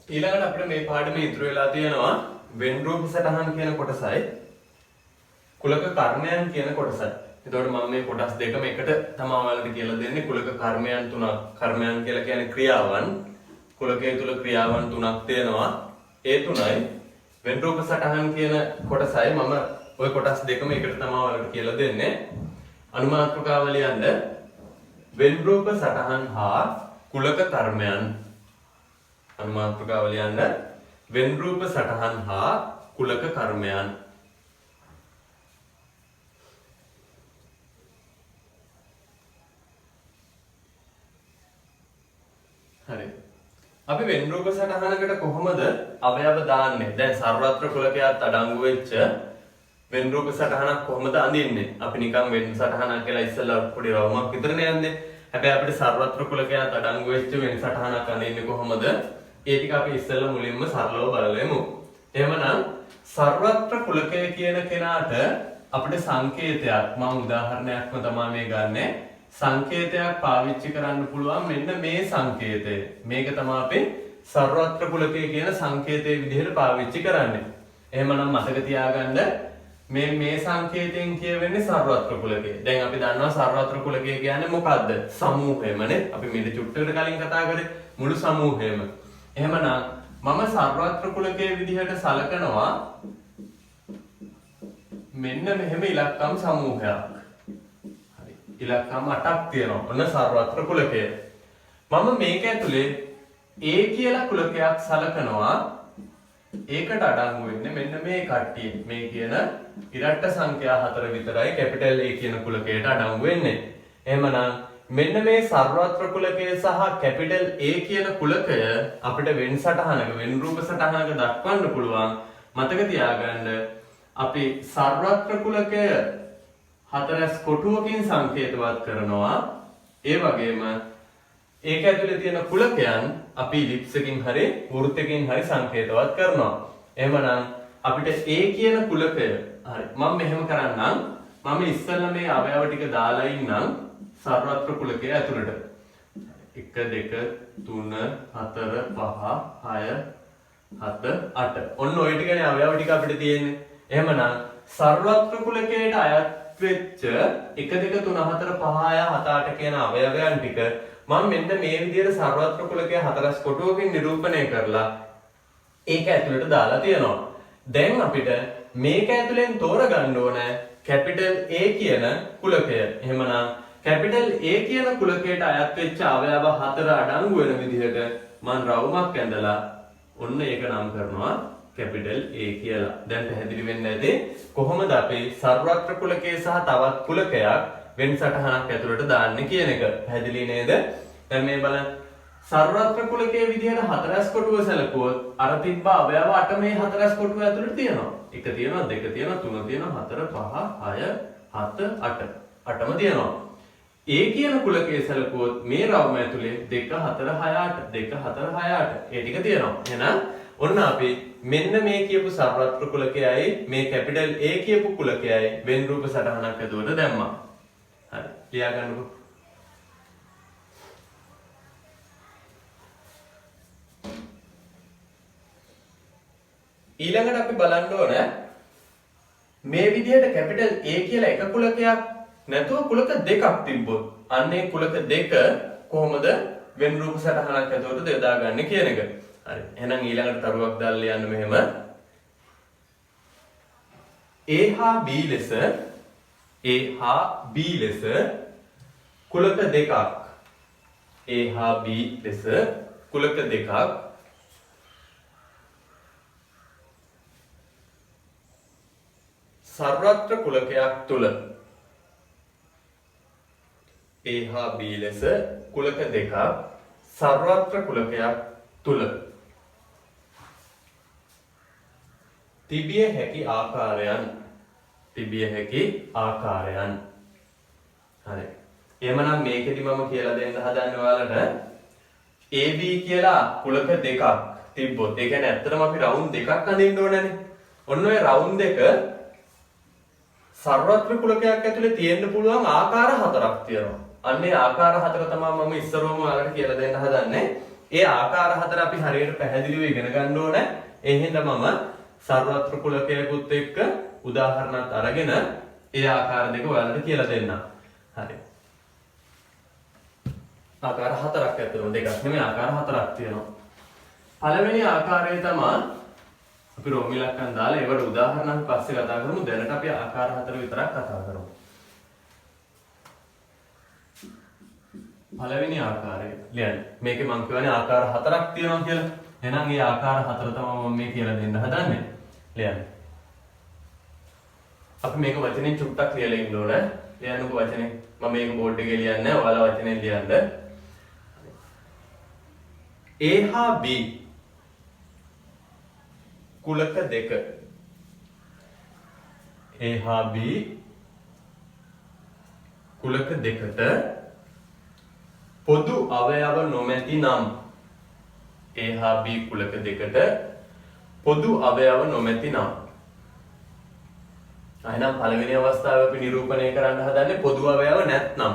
ඊළඟට අපිට මේ පාඩමේ ඉතුරු වෙලා තියෙනවා වෙන් රූප සටහන් කියන කොටසයි කුලක කර්මයන් කියන කොටසයි. එතකොට මම මේ කොටස් දෙකම එකට තමයි ඔයාලට කියලා දෙන්නේ. කුලක කර්මයන් තුනක්. කර්මයන් කියලා කියන්නේ ක්‍රියාවන්. කුලකයේ තුල ක්‍රියාවන් තුනක් තියෙනවා. ඒ තුනයි වෙන් රූප සටහන් කියන කොටසයි මම ওই කොටස් දෙකම එකට තමයි ඔයාලට කියලා දෙන්නේ. අනුමාත්‍රකාව ලියන්න වෙන් රූප සටහන් හා කුලක කර්මයන්. අනුමාත්‍රකාව ලියන්න වෙන් රූප සටහන් හා කුලක කර්මයන්. හරි. අපි වෙන් රූප සටහනකට කොහොමද අවයව දාන්නේ? දැන් සර්වත්‍ර කුලකයට අඩංගු වෙච්ච වෙන් රූප සටහනක් කොහොමද අඳින්නේ? අපි නිකන් වෙන් සටහනක් කියලා ඉස්සෙල්ලා පොඩි රවුමක් විතරනේ යන්නේ. හැබැයි අපිට සර්වත්‍ර කුලකයට අඩංගු වෙච්ච වෙන් සටහනක් අඳින්නේ කොහොමද? ඒ ටික අපි ඉස්සෙල්ලා මුලින්ම සරලව බලමු. එහෙමනම් සර්වත්‍ර කුලකය කියන කෙනාට අපිට සංකේතයක් මම උදාහරණයක්ම තමයි මේ ගන්නෙ. සංකේතයක් පාවිච්චි කරන්න පුළුවන් මෙන්න මේ සංකේතය. මේක තමයි අපි සර්වත්‍ර කුලකය කියන සංකේතයේ විදිහට පාවිච්චි කරන්නේ. එහෙමනම් මතක තියාගන්න මේ සංකේතයෙන් කියවෙන්නේ සර්වත්‍ර කුලකය. දැන් අපි දන්නවා සර්වත්‍ර කුලකය කියන්නේ මොකද්ද? සමූහයමනේ. අපි මේ චුට්ටකට කලින් කතා කරේ මුළු සමූහයම. එහෙමනම් මම සර්වත්‍ර කුලකයේ විදිහට සලකනවා මෙන්න මෙහෙම ඉලක්කම් සමූහයක්. හරි. ඉලක්කම් 8ක් තියෙනවා. ඔන්න සර්වත්‍ර කුලකය. මම මේක ඇතුලේ A කියලා කුලකයක් සලකනවා. ඒකට අඩංගු වෙන්නේ මෙන්න මේ කට්ටිය. මේ කියන ඉරට්ට සංඛ්‍යා 4 විතරයි කැපිටල් A කියන කුලකයට අඩංගු වෙන්නේ. එහෙමනම් මෙන්න මේ සර්වත්‍ර කුලකය සහ කැපිටල් A කියන කුලකය අපිට වෙන් සටහනක වෙන් රූප සටහනක දක්වන්න පුළුවන්. මතක තියාගන්න අපි සර්වත්‍ර කුලකය හතරස් කොටුවකින් සංකේතවත් කරනවා. ඒ වගේම ඒක ඇතුලේ තියෙන කුලකයන් අපි ඉලිප්ස් එකකින් හරි වෘත්තකින් හරි සංකේතවත් කරනවා. එහෙමනම් අපිට A කියන කුලකය හරි මම මෙහෙම කරන්නම්. මම ඉස්සෙල්ලා මේ අවයව ටික දාලා ඉන්නම් සර්වත්‍ර කුලකයේ ඇතුළට 1 2 3 4 5 6 7 8 ඔන්න ඔය ටිකනේ අවයව ටික අපිට තියෙන්නේ. එහෙමනම් සර්වත්‍ර කුලකයට අයත් වෙච්ච 1 2 3 4 5 6 7 8 කියන අවයවයන් ටික මම මෙන්න මේ විදිහට සර්වත්‍ර කුලකයේ හතරස් කොටුවකින් නිරූපණය කරලා ඒක ඇතුළට දාලා තියෙනවා. දැන් අපිට මේක ඇතුලෙන් තෝරගන්න ඕන කැපිටල් A කියන කුලකය. එහෙමනම් කැපිටල් A කියන කුලකයට අයත් වෙච්ච අවයව 4 අඩංගු වෙන විදිහට මම රවුමක් ඇඳලා ඔන්න ඒක නම් කරනවා කැපිටල් A කියලා. දැන් පැහැදිලි වෙන්න ඇති කොහොමද අපි සර්වත්‍ර කුලකයේ සහ තවත් කුලකයක් වෙන් සටහනක් ඇතුළට දාන්නේ කියන එක. පැහැදිලි නේද? දැන් මේ බලන්න සර්වත්‍ර කුලකයේ විදිහට හතරස් කොටුව සැලකුවොත් අර තිබ්බ අවයව 8 මේ හතරස් කොටුව ඇතුළට තියෙනවා. 1 තියෙනවා 2 තියෙනවා 3 තියෙනවා 4 5 6 7 8 8ම තියෙනවා. A කියන කුලකයේ සැලකුවොත් මේ රවුම ඇතුලේ 2 4 6 8 2 4 6 8 ඒ ටික තියෙනවා. එහෙනම් ඔන්න අපි මෙන්න මේ කියපු සර්වත්‍ර කුලකයයි මේ කැපිටල් A කියපු කුලකයයි වෙන් රූප සටහනක් ඇතුළට දැම්මා. හරි. ලියා ගන්නකො. ඊළඟට අපි බලන්න ඕන මේ විදිහට කැපිටල් A කියලා එක කුලකයක් නැතුව කුලක දෙකක් තිබ්බොත් අන්නේ කුලක දෙක කොහොමද වෙන් රූප සටහනක් ඇතුළට යොදාගන්නේ කියන එක. හරි. එහෙනම් ඊළඟට තරුවක් දාලා ලියන්න මෙහෙම. A හා B ලෙස A හා B ලෙස කුලක දෙකක් A හා B ලෙස කුලක දෙකක් සර්වත්‍ර කුලකයක් තුල A හා B ලෙස කුලක දෙකක් සර්වත්‍ර කුලකයක් තුල තිබිය හැකි ආකාරයන් හරි. එහෙමනම් මේකෙදි මම කියලා දෙන්න හදන්නේ ඔයාලට AB කියලා කුලක දෙකක් තිබ්බොත් ඒ කියන්නේ ඇත්තටම අපි රවුන්ඩ් දෙකක් අඳින්න ඕනනේ. ඔන්න ඔය රවුන්ඩ් දෙක සර්වත්‍ර කුලකයක් ඇතුලේ තියෙන්න පුළුවන් ආකාර 4ක් තියෙනවා. අන්නේ ආකාර 4 තමයි මම ඉස්සරවම ඔයාලට කියලා දෙන්න හදන්නේ. ඒ ආකාර හතර අපි හරියට පැහැදිලිව ඉගෙන ගන්න ඕනේ. ඒ හින්දා මම සර්වත්‍ර කුලකයකුත් එක්ක උදාහරණත් අරගෙන ඒ ආකාර දෙක ඔයාලට කියලා දෙන්නම්. හරි. ආකාර හතරක් ඇතුළේ දෙකක් නෙමෙයි ආකාර හතරක් තියෙනවා. පළවෙනි ආකාරය තමයි අපි රෝම ඉලක්කම් දාලා ඒවට උදාහරණ අපි පස්සේ කතා කරමු. දැනට අපි ආකාර හතර විතරක් කතා කරමු. පළවෙනි ආකාරය ලියන්න. මේකේ මම කියවනේ ආකාර හතරක් තියෙනවා කියලා. එහෙනම් මේ ආකාර හතර තමයි මම මේ කියලා දෙන්න හදන්නේ. ලියන්න. අපි මේක වචනෙන් චුට්ටක් ලියලා ඉන්න ඕනේ. ලියන්නකො වචනේ. මම මේක බෝඩ් එකේ ලියන්නේ නැහැ. ඔයාලා වචනෙන් ලියන්න. A හා B කුලක දෙක. A හා B කුලක දෙකට පොදු අවයව නොමැති නම් A හා B කුලක දෙකට පොදු අවයව නොමැති නම් එහෙනම් පළවෙනි අවස්ථාවේ අපි නිරූපණය කරන්න හදන්නේ පොදු අවයව නැත්නම්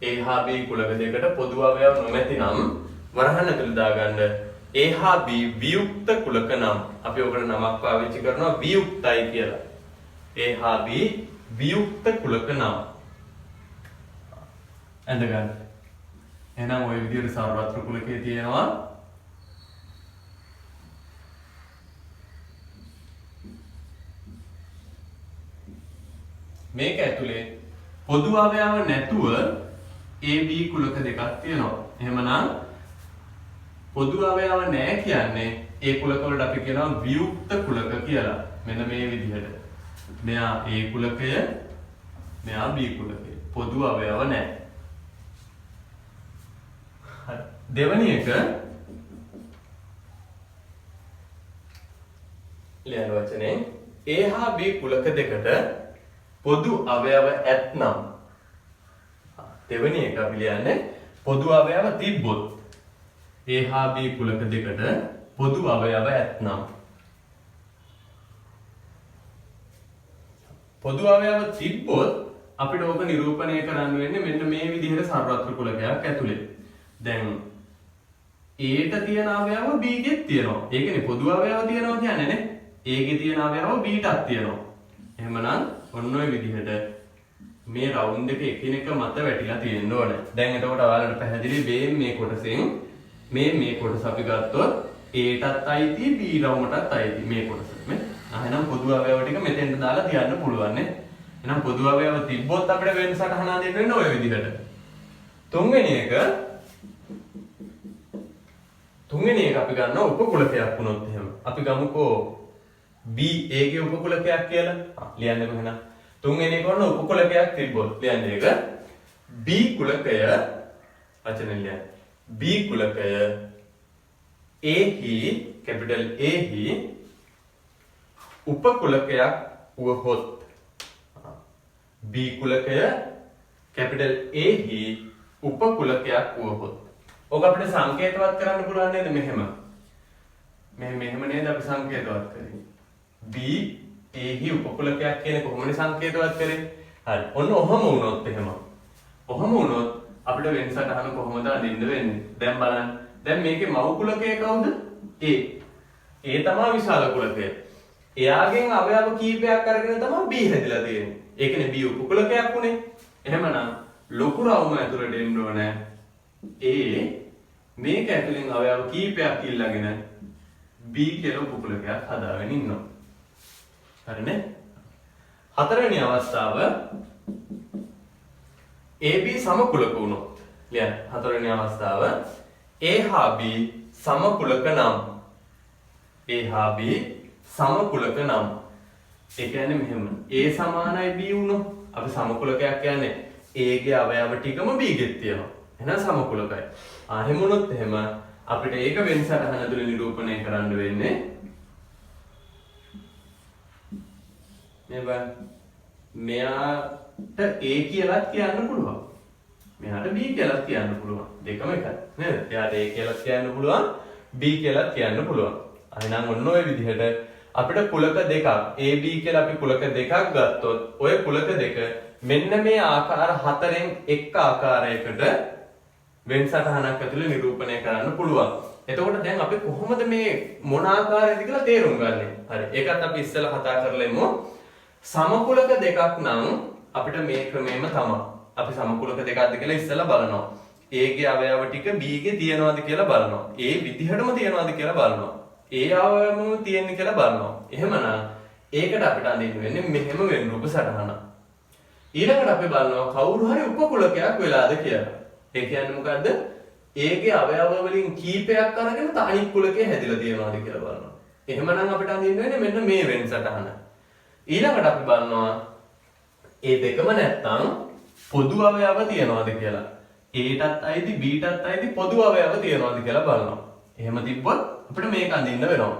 A හා B කුලක දෙකට පොදු අවයව නොමැති නම් වරහන් ඇතුළේ දාගන්න A හා B වියුක්ත කුලක නම් අපි ඔකට නමක් පාවිච්චි කරනවා වියුක්තයි කියලා. A හා B වියුක්ත කුලක නම් එඳ ගන්න. එහෙනම් ওই විදිහට සර්වත්‍ර කුලකයේ තියෙනවා මේක ඇතුලේ පොදු අවයව නැතුව AB කුලක දෙකක් තියෙනවා. එහෙමනම් පොදු අවයව නැහැ කියන්නේ ඒ කුලක වලට අපි කියනවා වියුක්ත කුලක කියලා. මෙන්න මේ විදිහට. මෙයා A කුලකය, මෙයා B කුලකය. පොදු අවයව නැහැ. දෙවැනි එක ලියන වචනේ A හා B කුලක දෙකට පොදු අවයව ඇත්නම් දෙවැනි එක අපි ලියන්නේ පොදු අවයව තිබ්බොත් A හා B කුලක දෙකට පොදු අවයව ඇත්නම් පොදු අවයව තිබ්බොත් අපිට ඕක නිරූපණය කරන්න වෙන්නේ මෙන්න මේ විදිහට සර්වත්‍ර කුලකයක් ඇතුලේ. දැන් A ට තියෙන අවයව B ගෙත් තියෙනවා. ඒකනේ පොදු අවයව තියෙනවා කියන්නේ නේ. A ගේ තියෙන අවයව B ටත් තියෙනවා. එහෙමනම් ඔන්න ඔය විදිහට මේ රවුන්ඩ් එක එකිනෙක මත වැටිලා තියෙන්න ඕනේ. දැන් එතකොට ඔයාලට පැහැදිලි මේ කොටසෙන් මේ කොටස අපි ගත්තොත් A ටත් අයිති B රවුමටත් අයිති මේ කොටස. මේ එහෙනම් පොදු අවයව ටික මෙතෙන්ට දාලා තියන්න පුළුවන් නේ. එහෙනම් පොදු අවයව තිබ්බොත් අපිට වෙනසට හනා දෙන්න වෙන්නේ ඔය විදිහට. තුන්වෙනි එක අපි ගන්නවා උපකුලකයක් වුණොත් එහෙම. අපි ගමුකෝ B A ගේ උපකුලකයක් කියලා. ලියන්නකො එහෙනම්. තුන්වෙනි එක වුණ උපකුලකයක් තිබ්බොත් ලියන්නේ එක B කුලකය වචනෙන් ලියන්න. B කුලකය A හි capital A හි උපකුලකයක් වුවහොත් B කුලකය capital A හි උපකුලකයක් වුවහොත් ඔක අපිට සංකේතවත් කරන්න පුළුවන් නේද මෙහෙම මෙහෙම නේද අපි සංකේතවත් කරන්නේ B A හි උපකුලකයක් කියන කොහොමද සංකේතවත් කරේ හරි ඔන්න ඔහම වුණොත් එහෙම ඔහම වුණොත් අපිට වෙනසට අහන කොහොමද අඳින්න වෙන්නේ දැන් බලන්න දැන් මේකේ මව් කුලකය කවුද A තමයි විශාල කුලකය එයාගෙන් අවයව කීපයක් අරගෙන තමයි B හැදිලා තියෙන්නේ ඒකනේ B උපකුලකයක් උනේ එහෙමනම් ලොකු රවුම ඇතුළට එන්න ඕනේ A මේක ඇතුලෙන් අවයව කීපයක් ඉල්ලගෙන B කියලා උපකුලකයක් හදාගෙන ඉන්නවා. හරිනේ? හතරවෙනි අවස්ථාව AB සමකුලක වුණොත්. ලියන්න. හතරවෙනි අවස්ථාව A හා B සමකුලක නම්. A හා B සමකුලක නම්. ඒ කියන්නේ මෙහෙම. A සමානයි B වුණොත් අපි සමකුලකයක් කියන්නේ A ගේ අවයව ටිකම B ගෙත් තියෙනවා. එහෙනම් සමකුලකයි. එහෙම වුණොත් එහෙම අපිට ඒක වෙනසට අහනතුරු නිරූපණය කරන්න වෙන්නේ මේ බලන්න. මෙයාට A කියලාත් කියන්න පුළුවන්. මෙයාට B කියලාත් කියන්න පුළුවන්. දෙකම එකයි. නේද? එයාට A කියලාත් කියන්න පුළුවන්, B කියලාත් කියන්න පුළුවන්. එහෙනම් ඔන්න ඔය විදිහට අපිට කුලක දෙකක් A B කියලා අපි කුලක දෙකක් ගත්තොත් ඔය කුලක දෙක මෙන්න මේ ආකාර හතරෙන් එක් ආකාරයකට වෙන් සටහනක් ඇතුලේ නිරූපණය කරන්න පුළුවන්. එතකොට දැන් අපි කොහොමද මේ මොන ආකාරයකද කියලා තේරුම් ගන්නෙ? හරි. ඒකත් අපි ඉස්සෙල්ලා කතා කරලා ඉමු. සමකුලක දෙකක් නම් අපිට මේ ක්‍රමෙම තමයි. අපි සමකුලක දෙකක්ද කියලා ඉස්සෙල්ලා බලනවා. A ගේ අවයව ටික B ගේ තියනවාද කියලා බලනවා. A විදිහටම තියනවාද කියලා බලනවා. A අවයවම තියෙන්නේ කියලා බලනවා. එහෙමනම් ඒකට අපිට අඳින්න වෙන්නේ මෙහෙම වෙන රූප සටහන. ඊළඟට අපි බලනවා කවුරු හරි උපකුලකයක් වෙලාද කියලා. ඒ කියන්නේ මොකද්ද? A ගේ අවයව වලින් කීපයක් අරගෙන තනික් කුලකේ හැදිලා තියෙනවාද කියලා බලනවා. එහෙමනම් අපිට අඳින්න වෙන්නේ මෙන්න මේ වෙන සටහන. ඊළඟට අපි බලනවා ඒ දෙකම නැත්තම් පොදු අවයව තියනවාද කියලා. A ටත් අයිති B ටත් අයිති පොදු අවයව තියනවාද කියලා බලනවා. එහෙම තිබ්බොත් අපිට මේක අඳින්න වෙනවා.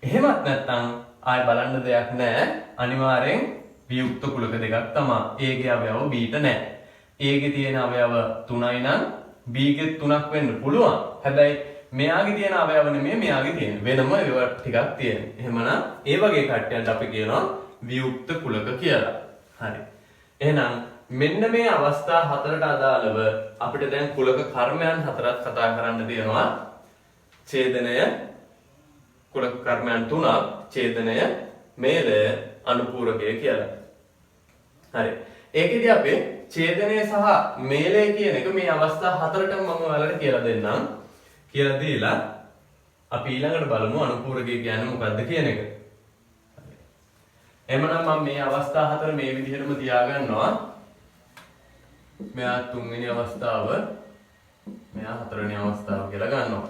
එහෙමත් නැත්තම් ආයෙ බලන්න දෙයක් නැහැ. අනිවාර්යෙන් වියුක්ත කුලක දෙකක් තමයි. A ගේ අවයව B ට නැහැ. A ගේ තියෙන අවයව 3යි නම් B ගේ 3ක් වෙන්න පුළුවන්. හැබැයි මෙයාගේ තියෙන අවයව නෙමෙයි මෙයාගේ තියෙන. වෙනම ඒවා ටිකක් තියෙන. එහෙමනම් ඒ වගේ කට්ටියන්ට අපි කියනවා වියුක්ත කුලක කියලා. හරි. එහෙනම් මෙන්න මේ අවස්ථා හතරට අදාළව අපිට දැන් කුලක කර්මයන් හතරක් කතා කරන්න තියෙනවා. ඡේදනය, කුලක කර්මයන් තුනක්, ඡේදනය, මේලය, අනුපූරකය කියලා. හරි. ඒකෙදි අපි ඡේදනය සහ මේලය කියන එක මේ අවස්ථා හතරටම මම ඔයාලට කියලා දෙන්නම්. කියලා දීලා අපි ඊළඟට බලමු අනුපූරකය කියන්නේ මොකක්ද කියන එක. එහෙමනම් මම මේ අවස්ථා හතර මේ විදිහටම තියාගන්නවා. මෙයා තුන්වෙනි අවස්ථාව, මෙයා හතරවෙනි අවස්ථාව කියලා ගන්නවා.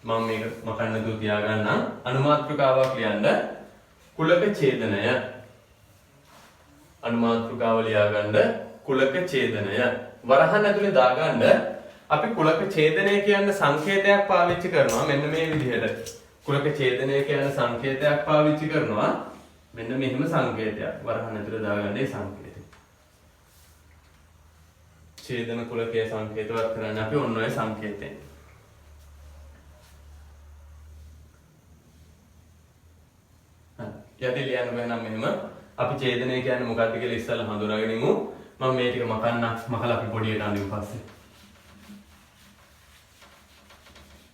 මම මේක මකන්න දු තියාගන්නම්. අනුමාත්‍රිකාවක් ලියන්න. කුලක ඡේදනය. අනුමාත්‍රිකාව ලියාගන්න. කුලක ඡේදනය. වරහන් ඇතුලේ දාගන්න. අපි කුලක ඡේදනය කියන සංකේතයක් පාවිච්චි කරනවා මෙන්න මේ විදිහට. කුලක ඡේදනය කියන සංකේතයක් පාවිච්චි කරනවා මෙන්න මෙහෙම සංකේතයක්. වරහන් ඇතුලේ දාගන්න ඒ සංකේතය. ඡේදන කුලකයේ සංකේතවත් කරන්න අපි ඔන්න ඔය සංකේතයෙන්. යටි ලියන්න වෙනම් මෙහෙම අපි ඡේදනය කියන්නේ මොකක්ද කියලා ඉස්සෙල්ලා හඳුනාගෙන ඉමු. මම මේ ටික මකලා අපි පොඩියට අඳිමු පස්සේ.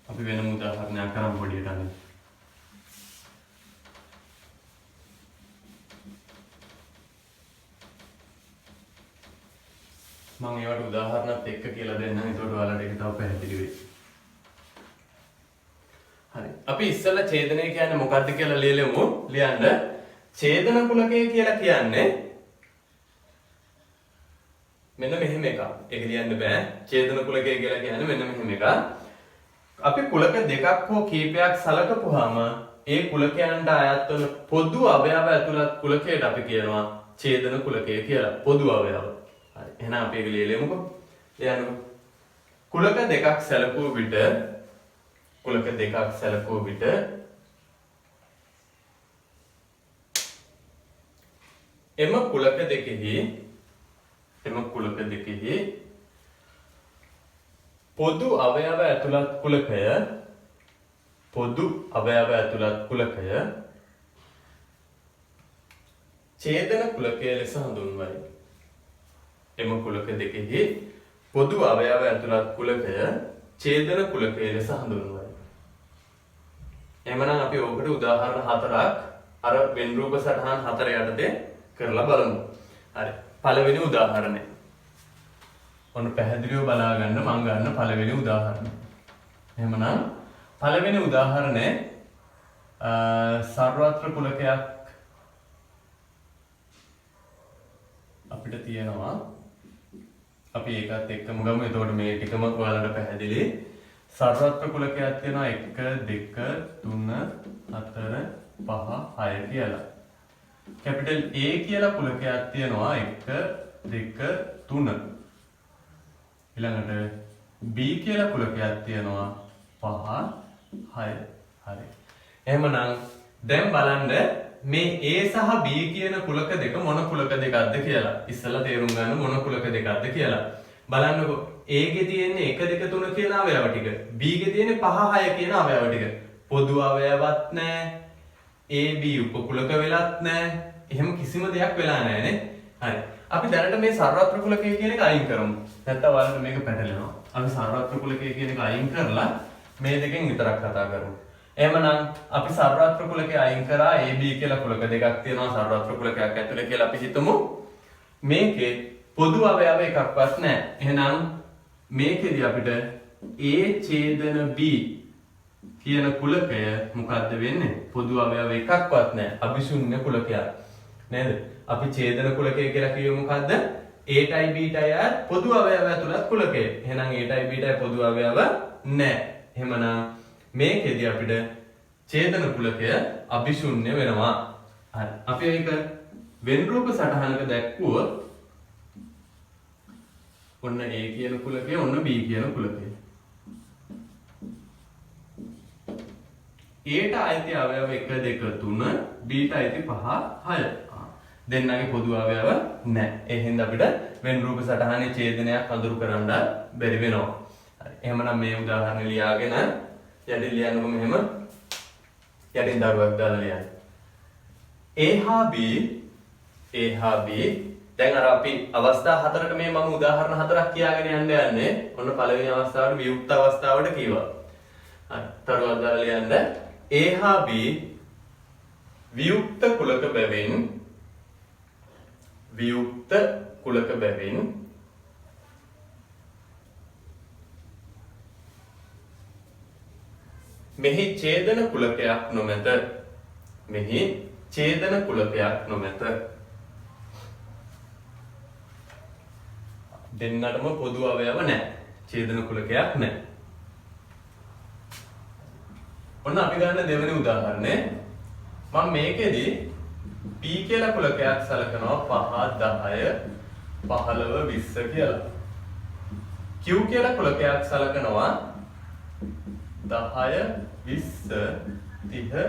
අපි වෙනම උදාහරණයක් කරමු පොඩියට අඳින්න. මම ඒවට උදාහරණත් එක්ක කියලා දෙන්නම්. ඒකට ඔයාලට ඒක තව පැහැදිලි වෙයි. හරි. අපි ඉස්සෙල්ලා ඡේදනය කියන්නේ මොකක්ද කියලා ලියලමු. ලියන්න. ඡේදන කුලකය කියලා කියන්නේ මෙන්න මෙහෙම එකක්. ඒක ලියන්න බෑ. ඡේදන කුලකය කියලා කියන්නේ මෙන්න මෙහෙම එකක්. අපි කුලක දෙකක් හෝ කීපයක් සලකපුවාම ඒ කුලකයන්ට අයත් වන පොදු අවයව ඇතුළත් කුලකයට අපි කියනවා ඡේදන කුලකය කියලා. පොදු අවයව. හරි. එහෙනම් අපි ඒක ලියලමුකෝ. ලියන්නකෝ. කුලක දෙකක් සැලකුව විට එම කුලක දෙකෙහි පොදු අවයව ඇතුළත් කුලකය ඡේදන කුලකය ලෙස හඳුන්වයි. එම කුලක දෙකෙහි පොදු අවයව ඇතුළත් කුලකය ඡේදන කුලකය ලෙස හඳුන්වයි. එහෙමනම් අපි ඕකට උදාහරණ හතරක් අර වෙන් රූප සටහන් හතර යටතේ කරලා බලමු. හරි. පළවෙනි උදාහරණය. ඔන්න පැහැදිලිව බලා ගන්න මම ගන්න පළවෙනි උදාහරණය. එහෙමනම් පළවෙනි උදාහරණය සර්වත්‍ර කුලකයක් අපිට තියෙනවා. අපි ඒකත් එක්කම ගමු. එතකොට මේ ටිකම ඔයාලට පැහැදිලි. සර්වත්‍ර කුලකයක් තියෙනවා 1 2 3 4 5 6 කියලා. කැපිටල් A කියලා කුලකයක් තියෙනවා 1 2 3. ඊළඟට B කියලා කුලකයක් තියෙනවා 5 6. හරි. එහෙමනම් දැන් බලන්න මේ A සහ B කියන කුලක දෙක මොන කුලක දෙකක්ද කියලා. ඉස්සෙල්ලා තේරුම් ගන්න මොන කුලක දෙකක්ද කියලා. බලන්නකෝ A ගේ තියෙන්නේ 1 2 3 කියන අවයව ටික. B ගේ තියෙන්නේ 5 6 කියන අවයව ටික. පොදු අවයවත් නැහැ. A B උපකුලක වෙලත් නැහැ. එහෙම කිසිම දෙයක් වෙලා නැහැ නේ. හරි. අපි දැනට මේ සර්වත්‍ර කුලකය කියන එක අයින් කරමු. නැත්නම් ඔයාලට මේක පැටලෙනවා. අපි සර්වත්‍ර කුලකය කියන එක අයින් කරලා මේ දෙකෙන් විතරක් කතා කරමු. එහෙමනම් අපි සර්වත්‍ර කුලකය අයින් කරා AB කියලා කුලක දෙකක් තියෙනවා සර්වත්‍ර කුලකයක් ඇතුලේ කියලා අපි හිතමු. මේකේ පොදු අවයව එකක්වත් නැහැ. එහෙනම් මේකෙදි අපිට A ඡේදන B කියන කුලකය මොකද්ද වෙන්නේ? පොදු අවයව එකක්වත් නැහැ. අභිශුන්‍ය කුලකයක්. නේද? අපි ඡේදන කුලකය කියලා කිව්වේ මොකද්ද? Aටයි Bටයි පොදු අවයව ඇතුළත් කුලකය. එහෙනම් Aටයි Bටයි පොදු අවයව නැහැ. එහෙමනම් මේකෙදි අපිට ඡේදන කුලකය අභිශුන්‍ය වෙනවා. හරි. අපි ඒක වෙන් රූප සටහනක දැක්වුවොත් ඔන්න A කියන කුලකය ඔන්න B කියන කුලකය. Aට අයිති අවයව 1 2 3 Bට අයිති 5 6. දෙන්නගේ පොදු අවයව නැහැ. ඒ හින්දා අපිට වෙන් රූප සටහනේ ඡේදනයක් අඳුරු කරන්න බැරි වෙනවා. හරි. එහෙමනම් මේ උදාහරණය ලියාගෙන යටින් ලියන්නකො මෙහෙම. යටින් දරුවක් දාලා ලියන්න. A හා B දැන් අර අපි අවස්ථා හතරකට මේ මම උදාහරණ හතරක් කියාගෙන යන්නේ. ඔන්න පළවෙනි අවස්ථාවට වියුක්ත අවස්ථාවට කිව්වා. හරි. දරුවක් දාලා ලියන්න. A හා B වියුක්ත කුලක බැවින් මෙහි ඡේදන කුලකයක් නොමැත. දෙන්නටම පොදු අවයව නැහැ. ඡේදන කුලකයක් නැහැ. ඔන්න අපි ගන්න දෙවෙනි උදාහරණය. මම මේකෙදි P කියලා කුලකයක් සලකනවා 5 10 15 20 කියලා. Q කියලා කුලකයක් සලකනවා 10 20 30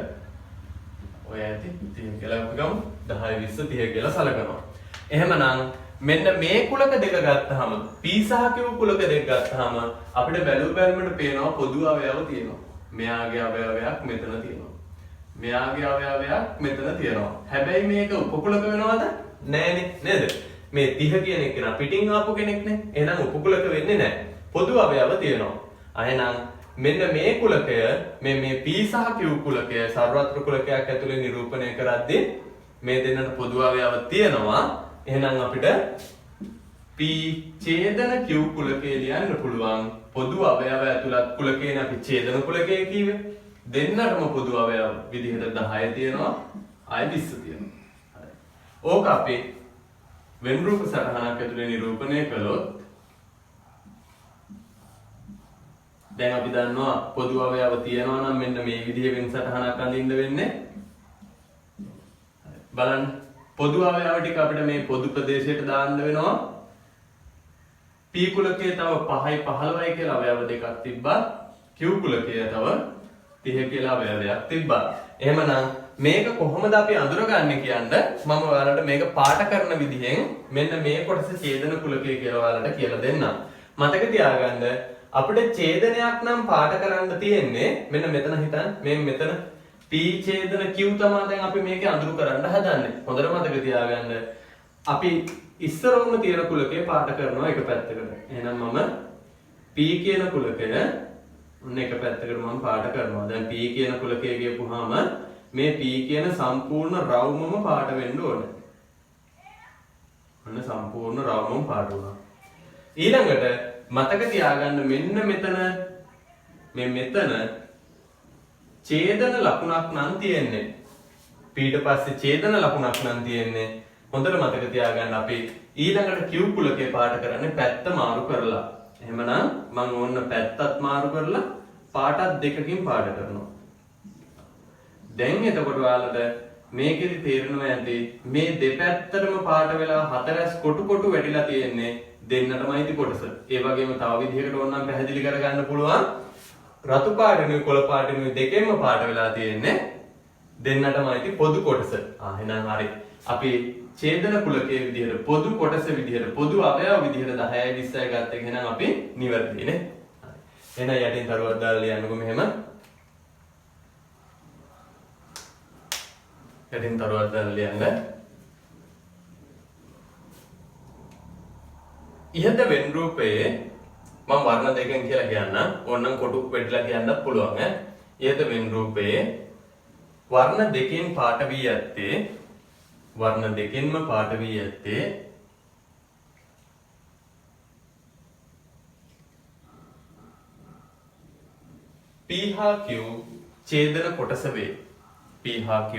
ඔය ඇති 30 කියලා අපි ගමු 10 20 30 කියලා සලකනවා. එහෙමනම් මෙන්න මේ කුලක දෙක ගත්තාම P සහ Q කුලක දෙක ගත්තාම අපිට බැලු බැලමට පේනවා පොදු අවයව තියෙනවා. මෙයාගේ අවයවයක් මෙතන තියෙනවා. මෙයාගේ අවයවයක් මෙතන තියෙනවා. හැබැයි මේක උපකුලක වෙනවද? නෑනේ නේද? මේ 30 කියන එක නා පිටින් ආපු කෙනෙක් නේ. එහෙනම් උපකුලක වෙන්නේ නැහැ. පොදු අවයව තියෙනවා. එහෙනම් මෙන්න මේ කුලකය මේ P සහ Q කුලකය සර්වත්‍ර කුලකයක් ඇතුලේ නිරූපණය කරද්දී මේ දෙන්නට පොදු අවයව තියෙනවා. එහෙනම් අපිට P ඡේදන Q කුලකය ලියන්න පුළුවන්. පොදු අවයව ඇතුළත් කුලකේන අපි ඡේදන කුලකය කිව්වේ. දෙන්නටම පොදු අවයව විදිහට 10 තියෙනවා. ආය 20 තියෙනවා. හරි. ඕක අපි වෙන් රූප සටහනක් ඇතුලේ නිරූපණය කළොත් දැන් අපි දන්නවා පොදු අවයව තියෙනවා නම් මෙන්න මේ විදිහේ වෙන් සටහනක් අඳින්න වෙන්නේ. බලන්න පොදු අවයව ටික අපිට මේ පොදු ප්‍රදේශයට දාන්න වෙනවා. P කුලකයේ තව 5යි 15යි කියලා අවයව දෙකක් තිබ්බා. Q කුලකයේ තව 30 කියලා අවයවයක් තිබ්බා. එහෙමනම් මේක කොහොමද අපි අඳුරගන්නේ කියන්නේ මම ඔයාලට මේක පාට කරන විදිහෙන් මෙන්න මේ කොටස ඡේදන කුලකය කියලා ඔයාලට කියලා දෙන්නම්. මතක තියාගන්න අපිට ඡේදනයක් නම් පාට කරන්න තියෙන්නේ මෙන්න මෙතන හිතන්න මේ මෙතන P ඡේදන Q තමයි දැන් අපි මේකේ අඳුරු කරන්න හදන්නේ. හොඳට මතක තියාගන්න. අපි ඉස්සරවම තියෙන කුලකේ පාට කරනවා එක පැත්තකට. එහෙනම් මම P කියන කුලකය ඔන්න එක පැත්තකට මම පාට කරනවා. දැන් P කියන කුලකයේ ගියපුවාම මේ P කියන සම්පූර්ණ රවුමම පාට වෙන්න ඕනේ. ඔන්න සම්පූර්ණ රවුමම පාට වුණා. ඊළඟට මතක තියාගන්න මෙන්න මෙතන මෙතන ඡේදන ලකුණක් නම් තියෙන්නේ. ඊට පස්සේ ඡේදන ලකුණක් නම් තියෙන්නේ. හොඳට මතක තියාගන්න අපි ඊළඟට Q කුලකේ පාට කරන්නේ පැත්ත මාරු කරලා. එහෙමනම් මම ඕන්න පැත්තත් මාරු කරලා පාටත් දෙකකින් පාට කරනවා. දැන් එතකොට ඔයාලට මේකෙදි තේරෙනවා ඇති මේ දෙපැත්තටම පාට වෙලා හතරස් කොටු වැටිලා තියෙන්නේ දෙන්නටමයි කොටස. ඒ වගේම තව විදිහකට ඕනනම් පැහැදිලි කරගන්න පුළුවන් රතු පාටිනුයි කොළ පාටිනුයි දෙකෙන්ම පාට වෙලා තියෙන්නේ දෙන්නටමයි පොදු කොටස. එහෙනම් හරි. අපි ඡේදන කුලකයේ විදිහට පොදු කොටස විදිහට පොදු අවයව විදිහට 10යි 20යි ගත්ත එක එහෙනම් අපි නිවැරදිනේ. හරි. එහෙනම් යටින් තරුවක් දාලා ලියන්නකො මෙහෙම. යටින් තරුවක් දාලා ලියන්න. ඉහත වෙන් රූපයේ මම වර්ණ දෙකෙන් කියලා කියන්නම්. ඕනනම් කොටු වෙట్లా කියන්නත් පුළුවන් ඈ. ඉහත වෙන් රූපයේ වර්ණ දෙකෙන් පාට වී ඇත්තේ වර්ණ දෙකෙන්ම පාට වී ඇත්තේ P හා Q ඡේදන කොටස වේ. P හා Q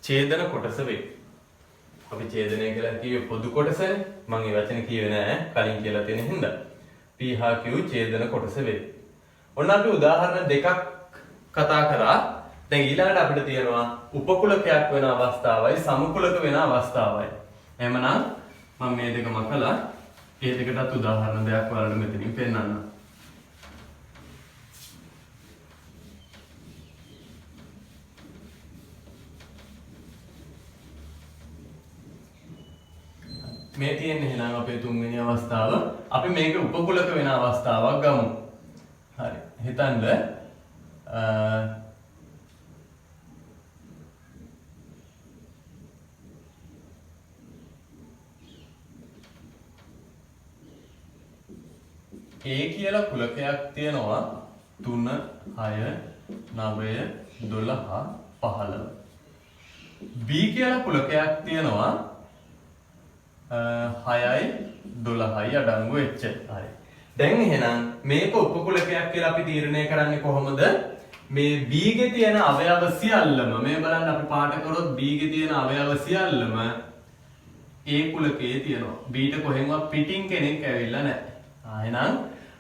ඡේදන කොටස වේ. අපි ඡේදනය කියලා කිව්වේ පොදු කොටසනේ. මම ඒ වචනේ කිව්වේ නෑ කලින් කියලා තියෙන හින්දා. P හා Q ඡේදන කොටස වේ. ඔන්න අපි උදාහරණ දෙකක් කතා කරා. දැන් ඊළඟට අපිට තියෙනවා උපකුලකයක් වෙන අවස්ථාවයි සමකුලක වෙන අවස්ථාවයි. එහෙමනම් මම මේ දෙක මකලා ඒ දෙකටත් උදාහරණ දෙයක් ඔයාලට මෙතනින් පෙන්නන්නම්. මේ තියෙන්නේ එහෙනම් අපේ තුන්වෙනි අවස්ථාව. අපි මේක උපකුලක වෙන අවස්ථාවක් ගමු. හරි. හිතන්න A කියලා කුලකයක් තියෙනවා 3 6 9 12 15. B කියලා කුලකයක් තියෙනවා 6යි 12යි අඩංගු වෙච්ච. හරි. දැන් එහෙනම් මේක උපකුලකයක් කියලා අපි තීරණය කරන්නේ කොහොමද? මේ B ගේ තියෙන අවයව සියල්ලම මේ බලන්න අපි පාට කරොත් B ගේ තියෙන අවයව සියල්ලම A කුලකයේ තියෙනවා. B ට කොහෙන්වත් පිටින් කෙනෙක් ඇවිල්ලා නැහැ. එහෙනම්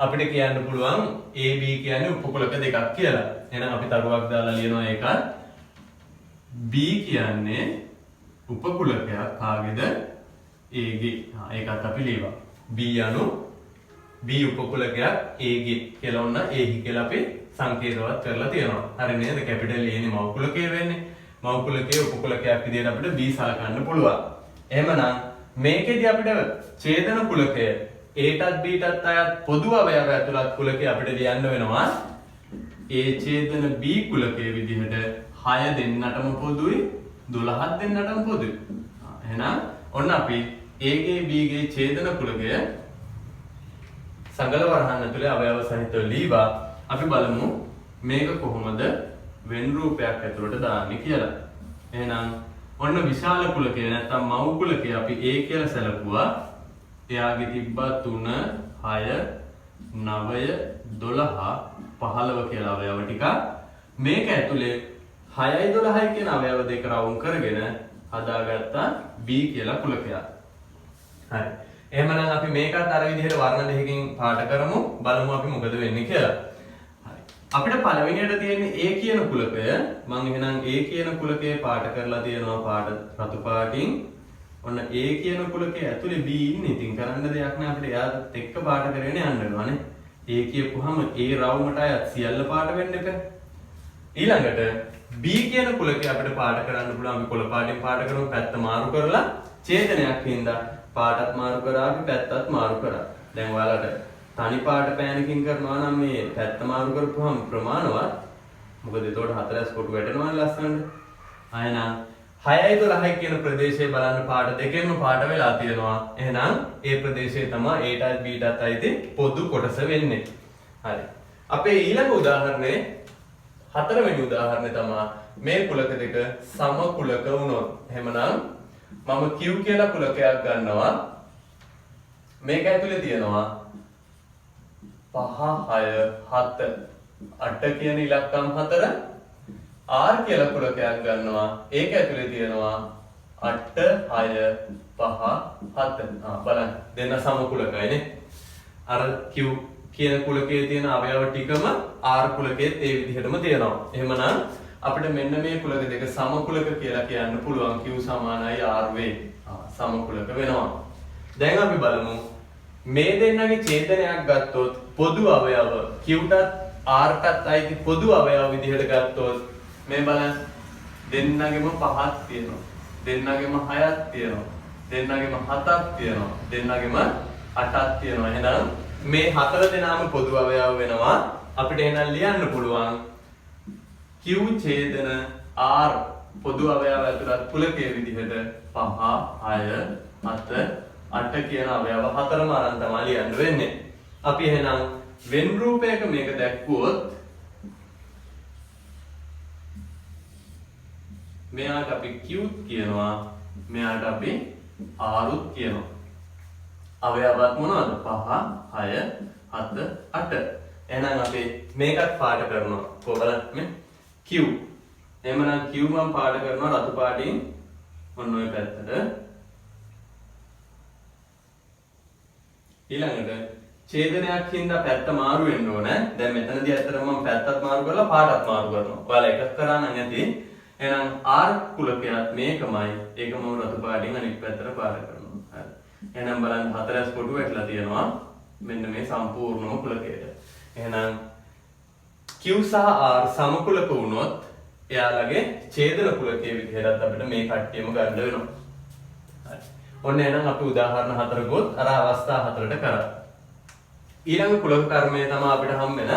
අපිට කියන්න පුළුවන් AB කියන්නේ උපකුලක දෙකක් කියලා. එහෙනම් අපි තරුවක් දාලා ලියනවා ඒකත් B කියන්නේ උපකුලකයක් කාගේද? A ගේ. ඒකත් අපි ලියවා. B anu B උපකුලකයක් A ගේ කියලා ඔන්න A කියලා අපි සංකේතවත් කරලා තියෙනවා. හරි නේද? කැපිටල් A නේ මව් කුලකයේ වෙන්නේ. මව් කුලකයේ උපකුලකයක් විදිහට අපිට B සලකන්න පුළුවන්. එහෙමනම් මේකෙදි අපිට ඡේදන කුලකය A ටත් B ටත් අයත් පොදු අවයව ඇතුළත් කුලකේ අපිට ලියන්න වෙනවා A ඡේදන B කුලකයේ විදිහට 6 දෙන්නටම පොදුයි 12 දෙන්නටම පොදුයි. එහෙනම් ඔන්න අපි A ගේ B ගේ ඡේදන කුලකය සංගල වරහන් ඇතුලේ අවයව සහිතව ලීවා. අපි බලමු මේක කොහොමද වෙන් රූපයක් ඇතුළට දාන්නේ කියලා. එහෙනම් ඔන්න විශාල කුලකය නැත්නම් මව් කුලකය අපි A කියලා සැලකුවා. එයාගේ තිබ්බා 3 6 9 12 15 කියලා අවයව ටික. මේක ඇතුලේ 6යි 12යි කියන අවයව දෙක රවුම් කරගෙන හදාගත්තා B කියලා කුලකයක්. හරි. එහෙමනම් අපි මේකත් අර විදිහට වර්ණ දෙකකින් පාට කරමු. බලමු අපි මොකද වෙන්නේ කියලා. හරි. අපිට පළවෙනියට තියෙන්නේ A කියන කුලකය. මම එහෙනම් A කියන කුලකේ පාට කරලා තියෙනවා පාට රතු පාටින්. ඔන්න A කියන කුලකයේ ඇතුලේ B ඉන්නේ. ඉතින් කරන්න දෙයක් නෑ අපිට එයාත් එක්ක පාට කරගෙන යන්න වෙනවානේ. A කියපුවාම A රවුමට අයත් සියල්ල පාට වෙන්න එපා. ඊළඟට B කියන කුලකයේ අපිට පාට කරන්න පුළුවන්. අපි කොළ පාටින් පාට කරමු. පැත්ත මාරු කරලා ඡේදනයක් හින්දා පාටත් මාරු කරා අපි පැත්තත් මාරු කරා. දැන් ඔයාලට තනි පාට පෑනකින් කරනවා නම් මේ පැත්ත මාරු කරපුවාම ප්‍රමාණවත්. මොකද ඒතකොට 40 කොටු වැටෙනවා ලස්සනට. ආයෙනම් 6යි 12යි කියන ප්‍රදේශයේ බලන්න පාට දෙකෙන්ම පාට වෙලා තියෙනවා. එහෙනම් ඒ ප්‍රදේශයේ තමයි A ටත් B ටත් අයිති පොදු කොටස වෙන්නේ. හරි. අපේ ඊළඟ උදාහරණේ හතරවෙනි උදාහරණය තමයි මේ කුලක දෙක සම කුලක වුණොත්. එහෙමනම් මම Q කියලා කුලකයක් ගන්නවා. මේක ඇතුලේ තියෙනවා 5 6 7 8 කියන ඉලක්කම් 4 R කියලා කුලකයක් ගන්නවා. ඒක ඇතුලේ තියෙනවා 8 6 5 7. බලන්න දෙන්න සම කුලකයිනේ. අර Q කියන කුලකයේ තියෙන අවයව ටිකම R කුලකයේත් ඒ විදිහටම තියෙනවා. එහෙමනම් අපිට මෙන්න මේ කුලක දෙක සම කුලක කියලා කියන්න පුළුවන්. Q සමානයි R වේ. සම කුලක වෙනවා. දැන් අපි බලමු මේ දෙන්නගේ ඡේදනයක් ගත්තොත් පොදු අවයව Q ටත් R ටත් අයිති පොදු අවයව විදිහට ගත්තොත් මේ බලන්න දෙන්නගෙම 5ක් තියෙනවා. දෙන්නගෙම 6ක් තියෙනවා. දෙන්නගෙම 7ක් තියෙනවා. දෙන්නගෙම 8ක් තියෙනවා. එහෙනම් මේ හතර දෙනාම පොදු අවයව වෙනවා. අපිට එහෙනම් ලියන්න පුළුවන් Q ඡේදන R පොදු අවයව ඇතුළත් කුලකයේ විදිහට 5 6 7 8 කියන අවයව හතරම අරන් තමයි ලියන්න වෙන්නේ. අපි එහෙනම් වෙන් රූපයක මේක දැක්කුවොත් මෙයාට අපි Q කියනවා, මෙයාට අපි R කියනවා. අවයවත් මොනවද? 5 6 7 8. එහෙනම් අපි මේකත් පාඩ කරනවා. කොහොමද මේ Q. එහෙනම් Q මම පාඩ කරනවා රතු පාටින් ඔන්න ඔය පැත්තට. ඊළඟට ඡේදනයක් හින්දා පැත්ත මාරු වෙන්න ඕනේ. දැන් මෙතනදී ඇත්තටම මම පැත්තත් මාරු කරලා පාඩත් මාරු කරනවා. ඔයාලා එකක් කරා නම් ඇති. එහෙනම් R කුලකයක් මේකමයි. ඒක මම රතු පාටින් අනිත් පැත්තට පාඩ කරනවා. හරි. එහෙනම් බලන්න 40 කොටු වැටලා තියෙනවා. මෙන්න මේ සම්පූර්ණම කුලකයට. එහෙනම් Q සහ R සමකුලක වුණොත් එයාලගේ ඡේදන කුලකයේ විදිහට අපිට මේ කට්ටියම ගන්න වෙනවා. හරි. ඔන්න එහෙනම් අපි උදාහරණ 4 ගොත් අර අවස්ථා 4ට කරා. ඊළඟ කුලක කර්මය තමයි අපිට හම් වෙන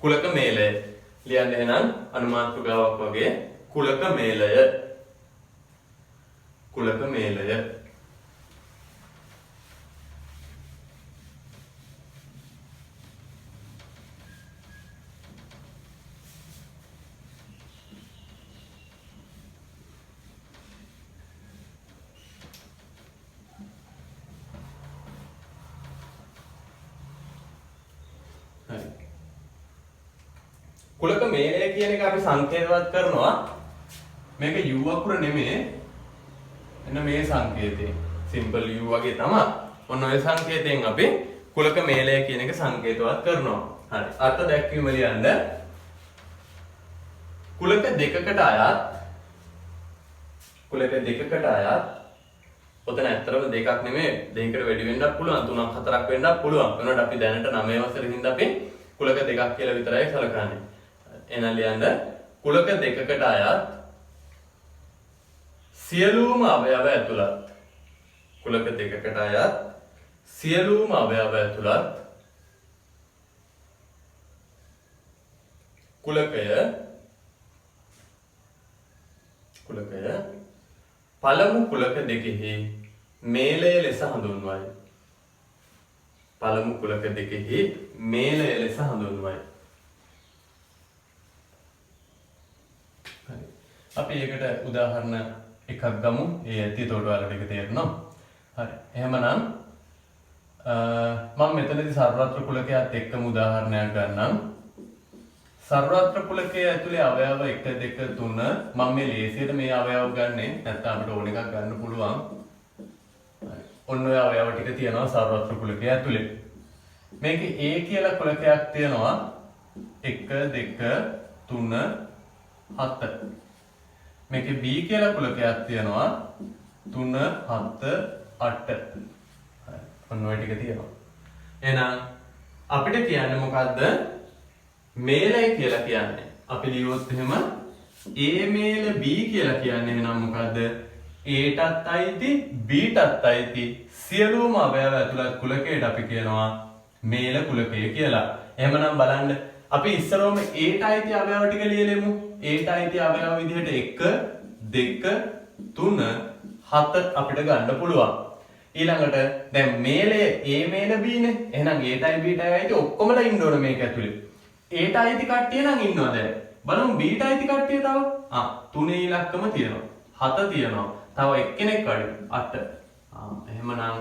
කුලක මේලය. ලියන්න එහෙනම් අනුමාත්‍රිකාවක් වගේ කුලක මේලය. කුලක මේලය. කුලක මේලය කියන එක අපි සංකේතවත් කරනවා. මේක U අකුර නෙමෙයි. එන්න මේ සංකේතය. සිම්පල් U වගේ තමයි. ඔන්න ඔය සංකේතයෙන් අපි කුලක මේලය කියන එක සංකේතවත් කරනවා. හරි. අර්ථ දැක්වීම ලියන්න. කුලක දෙකකට අයත් ඔතන ඇත්තටම දෙකක් නෙමෙයි දෙකකට වැඩි වෙන්නත් පුළුවන් 3ක් 4ක් වෙන්නත් පුළුවන්. වෙනකොට අපි දැනට 9 වසරේ හින්දා අපි කුලක දෙකක් කියලා විතරයි සලකන්නේ. එහෙනම් ලියන්න කුලක දෙකකට අයත් සියලුම අවයව ඇතුළත් කුලක දෙකකට අයත් සියලුම අවයව ඇතුළත් කුලකය පළමු කුලක දෙකෙහි මේලය ලෙස හඳුන්වයි. පළමු කුලක දෙකෙහි මේලය ලෙස හඳුන්වයි. හරි. අපි ඒකට උදාහරණ එකක් ගමු. ඒ ඇති එතකොට ඔයාලට ඒක තේරෙනවා. හරි. එහෙමනම් මම මෙතනදී සර්වත්‍ර කුලකයක් එක්කම උදාහරණයක් ගන්නම්. සර්වත්‍ර කුලකයේ ඇතුලේ අවයව 1 2 3 මම මේ ලේසියට මේ අවයව ගන්නෙ නැත්නම් අපිට ඕන එකක් ගන්න පුළුවන්. හරි. ඔන්න ඔය අවයව ටික තියෙනවා සර්වත්‍ර කුලකයේ ඇතුලේ. මේකේ A කියලා කුලකයක් තියෙනවා 1 2 3 7. මේකේ B කියලා කුලකයක් තියෙනවා 3 7 8. හරි. ඔන්න ඔය ටික තියෙනවා. එහෙනම් අපිට කියන්නේ මොකද්ද? මේලය කියලා කියන්නේ. අපි ලියුවොත් එහෙම A මේල B කියලා කියන්නේ එහෙනම් මොකද්ද? A ටත් අයිති B ටත් අයිති සියලුම අවයව ඇතුළත් කුලකයට අපි කියනවා මේල කුලකය කියලා. එහෙමනම් බලන්න අපි ඉස්සරවම A ට අයිති අවයව ටික ලියලෙමු. A ට අයිති අවයව විදිහට 1 2 3 7 අපිට ගන්න පුළුවන්. ඊළඟට දැන් මේලය A මේල B නේ. එහෙනම් A ටයි B ටයි අයිති ඔක්කොමලා ඉන්න ඕන මේක ඇතුලේ. A ට අයිති කට්ටිය නම් ඉන්නවා දැන්. බලමු B ට අයිති කට්ටිය තව 3 ඉලක්කම තියෙනවා. 7 තියෙනවා. තව එක්කෙනෙක් අඩු 8. එහෙමනම්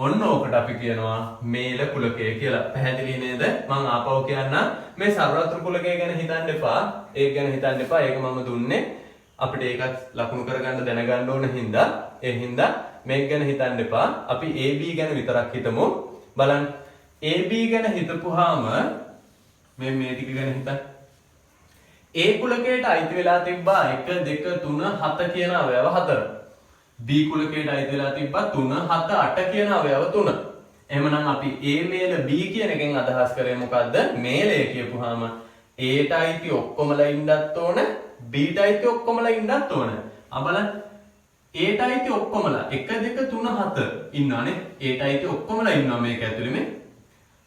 ඔන්න ඕකට අපි කියනවා මේල කුලකය කියලා. පැහැදිලි නේද? මම ආපහු කියන්නම් මේ සර්වත්‍ර කුලකය ගැන හිතන්න එපා. ඒක ගැන හිතන්න එපා. ඒක මම දුන්නේ අපිට ඒකත් ලකුණු කරගන්න දැනගන්න ඕන හින්දා. ඒ හින්දා මේක ගැන හිතන්න එපා. අපි AB ගැන විතරක් හිතමු. බලන්න AB ගැන හිතපුවාම මේ ටික ගැන හිතන්න. A කුලකයට අයිති වෙලා තිබ්බා 1 2 3 7 කියන අවයව 4. B කුලකයට අයිති වෙලා තිබ්බා 3 7 8 කියන අවයව 3. එහෙමනම් අපි A මේල B කියන එකෙන් අදහස් කරේ මොකද්ද? මේලය කියපුවාම A ට අයිති ඔක්කොමලා ඉන්නත් ඕන, B ට අයිති ඔක්කොමලා ඉන්නත් ඕන. බලන්න A ට අයිති ඔක්කොමලා 1 2 3 7 ඉන්නවනේ. A ට අයිති ඔක්කොමලා ඉන්නවා මේක ඇතුලේ මේ.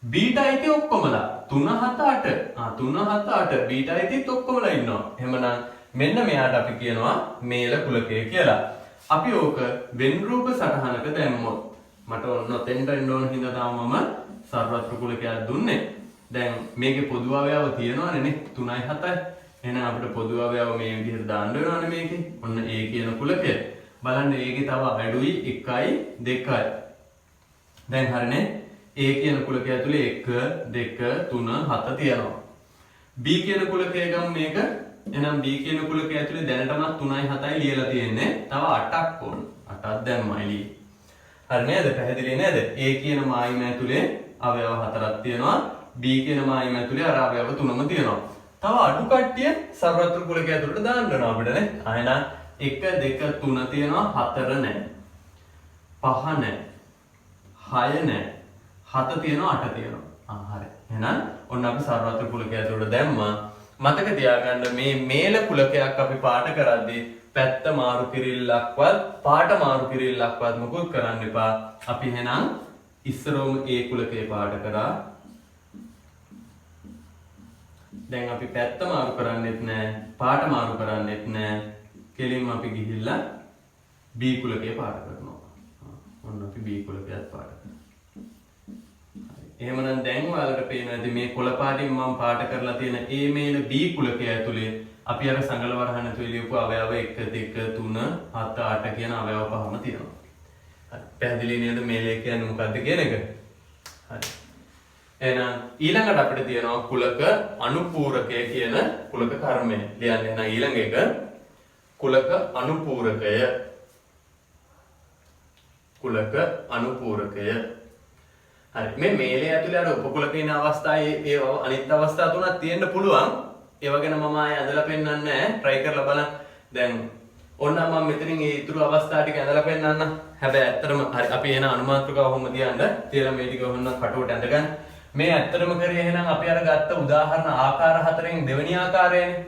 B ට අයිති ඔක්කොමලා 3 7 8. 3 7 8 B ට අයිතිත් ඔක්කොමලා ඉන්නවා. එහෙමනම් මෙන්න මෙයාට අපි කියනවා මේල කුලකය කියලා. අපි ඕක වෙන් රූප සටහනක දැම්මොත් මට ඔන්න ඔතෙන්ට එන්න ඕන හින්දා තමයි මම සර්වත්‍ර කුලකයක් දුන්නේ. දැන් මේකේ පොදු අවයව තියෙනවනේ නේ 3යි 7යි. එහෙනම් අපිට පොදු අවයව මේ විදිහට දාන්න වෙනවනේ මේකේ. ඔන්න A කියන කුලකය. බලන්න ඒකේ තව අඩුයි 1යි 2යි. දැන් හරිනේ A කියන කුලකය ඇතුලේ 1 2 3 7 තියෙනවා. B කියන කුලකය ගමු මේක. එහෙනම් B කියන කුලකය ඇතුලේ දැනටමත් 3යි 7යි ලියලා තියෙන්නේ. තව 8ක් ඕන. 8ක් දැම්මයි ලියේ. හරි නේද? පැහැදිලි නේද? A කියන මායිම ඇතුලේ අවයව 4ක් තියෙනවා. B කියන මායිම ඇතුලේ අර අවයව 3ම තියෙනවා. තව අඩු කට්ටිය සර්වත්‍ර කුලකය ඇතුලට දාන්න වෙනවා අපිට නේ. එහෙනම් 1 2 3 තියෙනවා 4 නැහැ. 5 නැහැ. 6 නැහැ. 7 තියෙනවා 8 තියෙනවා. හරි. එහෙනම් ඔන්න අපි සර්වත්‍ර කුලකය ඇතුලට දැම්මා. මතක තියාගන්න මේ මේල කුලකයක් අපි පාට කරද්දී පැත්ත මාරු කිරිල්ලක්වත් පාට මාරු කිරිල්ලක්වත් මොකුත් කරන්න එපා. අපි එහෙනම් ඉස්සරෝම A කුලකේ පාට කරා. දැන් අපි පැත්ත මාරු කරන්නෙත් නැහැ, පාට මාරු කරන්නෙත් නැහැ. කෙලින්ම අපි ගිහිල්ලා B කුලකේ පාට කරනවා. ඔන්න අපි B කුලකයක් පාට කරනවා. එහෙමනම් දැන් ඔයාලට පේනවා ඇති මේ කොළ පාටින් මම පාට කරලා තියෙන A මේල B කුලකය ඇතුලේ අපි අර සංගල වරහන් ඇතුලේ ලියපු අවයව 1 2 3 7 8 කියන අවයව පහම තියෙනවා. හරි. පැහැදිලි නේද මේලේ කියන්නේ මොකක්ද කියන එක? හරි. එහෙනම් ඊළඟට අපිට තියෙනවා කුලක අනුපූරකය කියන කුලක කර්මය. ලියන්න එහෙනම් ඊළඟ එක කුලක අනුපූරකය. කුලක අනුපූරකය. හරි. මේ මේලේ ඇතුලේ අර උපකුලක ඉන අවස්ථාවේ ඒ අනිත් අවස්ථා තුනක් තියෙන්න පුළුවන්. ඒව ගැන මම ආයෙ ඇඳලා පෙන්නන්නේ නැහැ. try කරලා බලන්න. දැන් ඕන්න මම මෙතනින් ඒ ඉතුරු අවස්ථා ටික ඇඳලා පෙන්නන්න. හැබැයි ඇත්තටම හරි අපි එන අනුමාත්‍රකාව කොහොමද තියන්න? තියලා මේ ටික ඔන්න කටුවට ඇඳගන්න. මේ ඇත්තටම කරේ එහෙනම් අපි අර ගත්ත උදාහරණ ආකාර හතරෙන් දෙවෙනි ආකාරයනේ.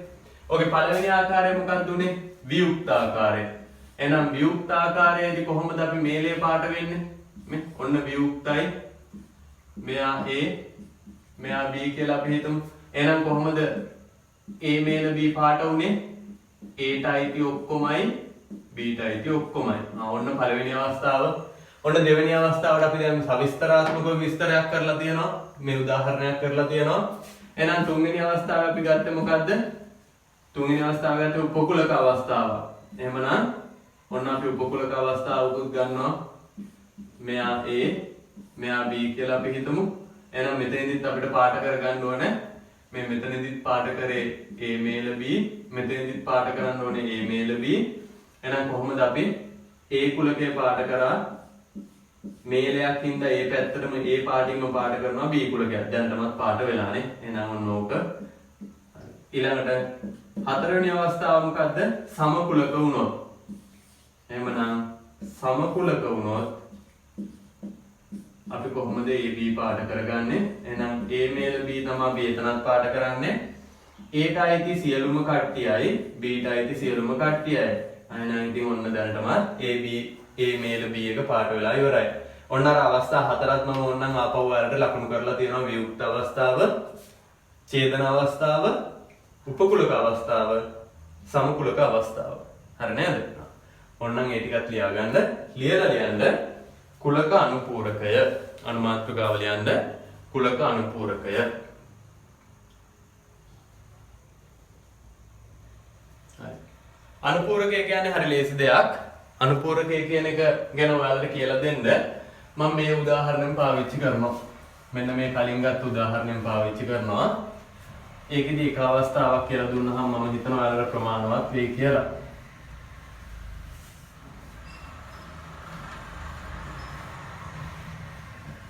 ඔගේ පළවෙනි ආකාරය මොකක්ද උනේ? වියුක්ත ආකාරය. එහෙනම් වියුක්ත ආකාරයේදී කොහොමද අපි මේලේ පාට වෙන්නේ? මේ ඔන්න වියුක්තයි. මෙයා A මෙයා B කියලා අපි හිතමු. එහෙනම් කොහොමද A මේල B පාට උනේ? A ට අයිති ඔක්කොමයි B ට අයිති ඔක්කොමයි. ඔන්න පළවෙනි අවස්ථාව. ඔන්න දෙවෙනි අවස්ථාවට අපි දැන් සවිස්තරාත්මකව විස්තරයක් කරලා තියෙනවා. මේ උදාහරණයක් කරලා තියෙනවා. එහෙනම් තුන්වෙනි අවස්ථාව අපි ගත්තේ මොකද්ද? තුන්වෙනි අවස්ථාව ගත්තේ උපකුලක අවස්ථාව. එහෙමනම් ඔන්න අපි උපකුලක අවස්ථාවකුත් ගන්නවා. මෙයා A මෙයා B කියලා අපි හිතමු. එහෙනම් මෙතනදිත් අපිට පාට කරගන්න ඕනේ. මේ මෙතනදිත් පාට කරේ A මේල B, මෙතනදිත් පාට කරන්න ඕනේ A මේල B. එහෙනම් කොහොමද අපි A කුලකේ පාට කරා? මේලයක් හින්දා A පැත්තටම A පාටින්ම පාට කරනවා B කුලකයක්. දැනටමත් පාට වෙලානේ. එහෙනම් ඔන්න ඕක. ඊළඟට හතරවෙනි අවස්ථාව මොකද්ද? සමකුලක වුණොත්. එහෙමනම් සමකුලක වුණොත් අපි කොහොමද A B පාට කරගන්නේ? එහෙනම් A මේල B තමයි B එතනත් පාට කරන්නේ. A ට අයිති සියලුම කට්ටියයි B ට අයිති සියලුම කට්ටියයි. එහෙනම් ඉතින් ඔන්න දැනටම A මේල B එක පාට වෙලා ඉවරයි. ඔන්න අර අවස්ථා හතරක් මම ඕනනම් ආපහු වලට ලකුණු කරලා තියෙනවා. වියුක්ත අවස්ථාව, ඡේදන අවස්ථාව, උපකුලක අවස්ථාව, සමකුලක අවස්ථාව. හරි නේද? ඔන්නම් ඒ ටිකත් ලියාගන්න. ලියලා ලියන්න කුලක අනුපූරකය. අනුමාත්‍රකාව ලියන්න කුලක අනුපූරකය. හරි. අනුපූරකය කියන්නේ හරි ලේසි දෙයක්. අනුපූරකය කියන එක ගැන ඔයාලට කියලා දෙන්න මම මේ උදාහරණයෙන් පාවිච්චි කරනවා. මෙන්න මේ කලින් ගත්ත උදාහරණයෙන් පාවිච්චි කරනවා. ඒකෙදි එක අවස්ථාවක් කියලා දුන්නාම මම හිතනවා ඔයාලට ප්‍රමාණවත් වෙයි කියලා.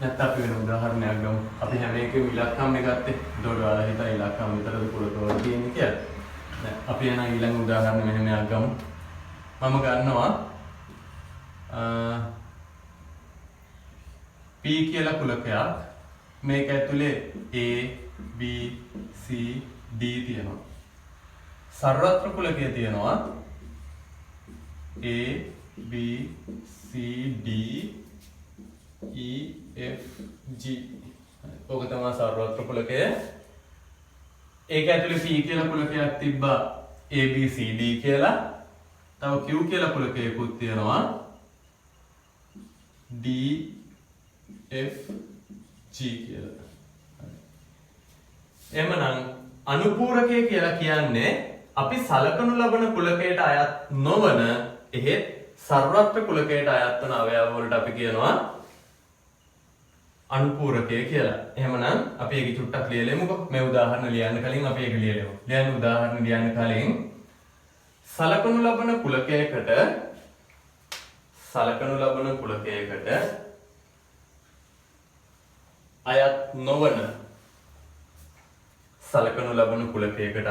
නැත්නම් අපි වෙන උදාහරණයක් ගමු. අපි හැම එකෙම ඉලක්කම් එක ගත්තේ. එතකොට ඔයාලා හිතා ඉලක්කම් විතරද කුලකවල තියෙන්නේ කියලා. දැන් අපි යන ඊළඟ උදාහරණ මෙහෙම එකක් ගමු. මම ගන්නවා P කියලා කුලකයක්. මේක ඇතුලේ A B C D තියෙනවා. සර්වත්‍ර කුලකයේ තියෙනවා A B C D E F G. ඕක තමයි සර්වත්‍ර කුලකය. ඒක ඇතුලේ P කියලා කුලකයක් තිබ්බා A B C D කියලා. තව Q කියලා කුලකයකුත් තියෙනවා. D F G කියලා. එහෙමනම් අනුපූරකය කියලා කියන්නේ අපි සලකනු ලබන කුලකයට අයත් නොවන එහෙත් සර්වත්‍ර කුලකයට අයත් වන අවයව වලට අපි කියනවා අනුපූරකය කියලා. එහෙමනම් අපි ඒක චුට්ටක් ලියලෙමුකෝ. මේ උදාහරණ ලියන්න කලින් අපි ඒක ලියලෙමු. ලියන්න උදාහරණ ලියන්න කලින් සලකනු ලබන කුලකයකට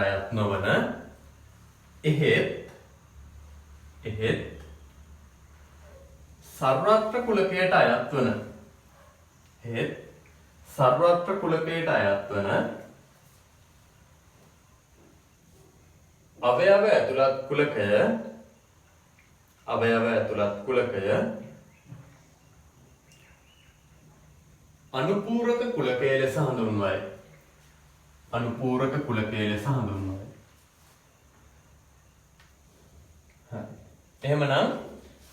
අයත් නොවන එහෙත් සර්වත්‍ර කුලකයට අයත් වන අවයව ඇතුළත් කුලකය අනුපූරක කුලකය ලෙස හඳුන්වයි. එහෙමනම්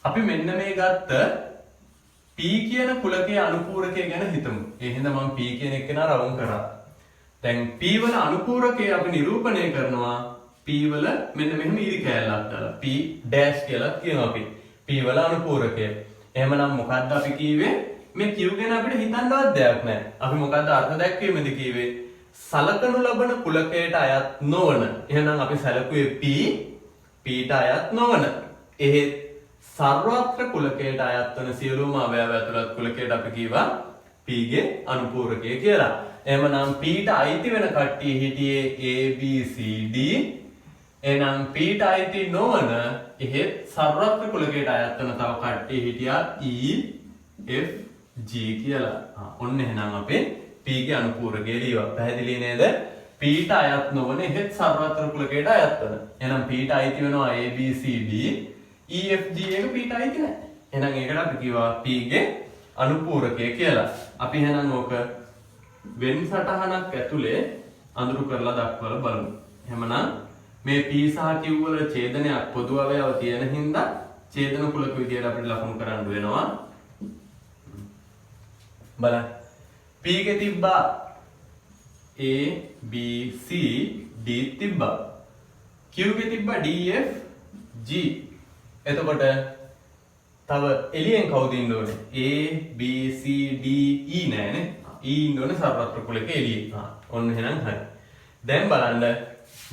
අපි මෙන්න මේ ගත්ත P කියන කුලකයේ අනුපූරකය ගැන හිතමු. ඒ හින්දා මම P කියන එක නා රවුම් කරා. දැන් P වල අනුපූරකය අපි නිරූපණය කරනවා P වල මෙන්න මෙහෙම ඉරි කෑල්ලක් දාලා P ඩෑෂ් කියලා කියනවා අපි. P වල අනුපූරකය. එහෙමනම් මොකද්ද අපි කිව්වේ? මේ Q ගැන අපිට හිතන්නවත් දෙයක් නැහැ. අපි මොකද්ද අර්ථ දැක්වීමද කිව්වේ? සලකනු ලබන කුලකයට අයත් නොවන. එහෙනම් අපි සැලකුවේ Pට අයත් නොවන. එහෙත් සර්වත්‍ර කුලකයට අයත් වන සියලුම අවයව ඇතුළත් කුලකයට අපි කියවා P ගේ අනුපූරකය කියලා. එහෙමනම් Pට අයිති වෙන කට්ටිය හිටියේ A B C D. එහෙනම් Pට අයිති නොවන එහෙත් සර්වත්‍ර කුලකයට අයත් වන තව කට්ටිය හිටියා E F G කියලා. ඔන්න එහෙනම් අපේ P ගේ අනුපූරකය ලියවා. පැහැදිලි නේද? Pට අයත් නොවන එහෙත් සර්වත්‍ර කුලකයට අයත් වන. එහෙනම් Pට අයිති වෙනවා A B C D. E F G එක Pට අයිති නැහැ. එහෙනම් ඒකට අපි කියවා P ගේ අනුපූරකය කියලා. අපි එහෙනම් ඕක වෙන් සටහනක් ඇතුලේ අඳුරු කරලා දක්වලා බලමු. එහෙමනම් මේ P සහ Q වල ඡේදනයක් පොදු අවයව තියෙන හින්දා ඡේදන කුලක විදියට අපිට ලකුණු කරන්න වෙනවා. බලන්න. P ගේ තිබ්බා A B C D තිබ්බා. Q ගේ තිබ්බා D F G. එතකොට තව එළියෙන් කවුද ඉන්න ඕනේ? A B C D E නෑනේ. E ඉන්න ඕනේ සර්වත්‍ර කුලකේ එළියේ. ඔන්න එහෙනම් හරි. දැන් බලන්න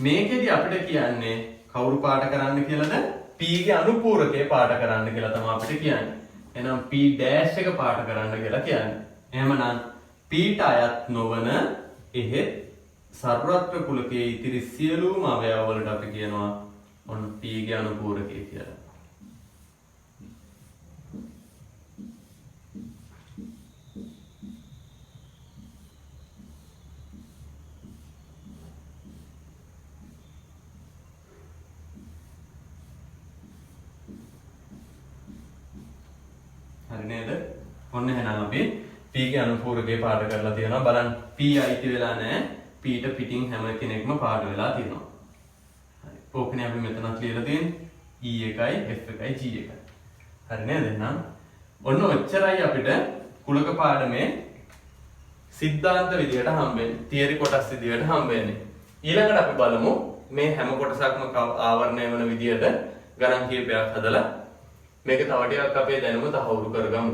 මේකෙදි අපිට කියන්නේ කවුරු පාට කරන්න කියලාද? P ගේ අනුපූරකය පාට කරන්න කියලා තමයි අපිට කියන්නේ. එහෙනම් P ඩෑෂ් එක පාට කරන්න කියලා කියන්නේ. එහෙමනම් Pට අයත් නොවන එහෙත් සර්වත්‍ර කුලකයේ ඉතිරි සියලුම අවයව වලට අපි කියනවා ඔන්න P ගේ අනුපූරකය කියලා. හරි නේද? ඔන්න එහෙනම් අපි P ගේ අනුපූරකය පාට කරලා තියෙනවා. බලන්න P අයිති වෙලා නැහැ. Pට පිටින් හැම කෙනෙක්ම පාට වෙලා තියෙනවා. හරි. ඕකනේ අපි මෙතනත් ලියලා තියෙන්නේ. E එකයි F එකයි G එකයි. හරි නේද? එහෙනම් ඔන්න ඔච්චරයි අපිට කුලක පාඩමේ සිද්ධාන්ත විදියට හම්බෙන්නේ. තියරි කොටස් විදියට හම්බෙන්නේ. ඊළඟට අපි බලමු මේ හැම කොටසක්ම ආවරණය වෙන විදියට ගණන් කීපයක් හදලා මේක තව ටිකක් අපේ දැනුම තහවුරු කරගමු.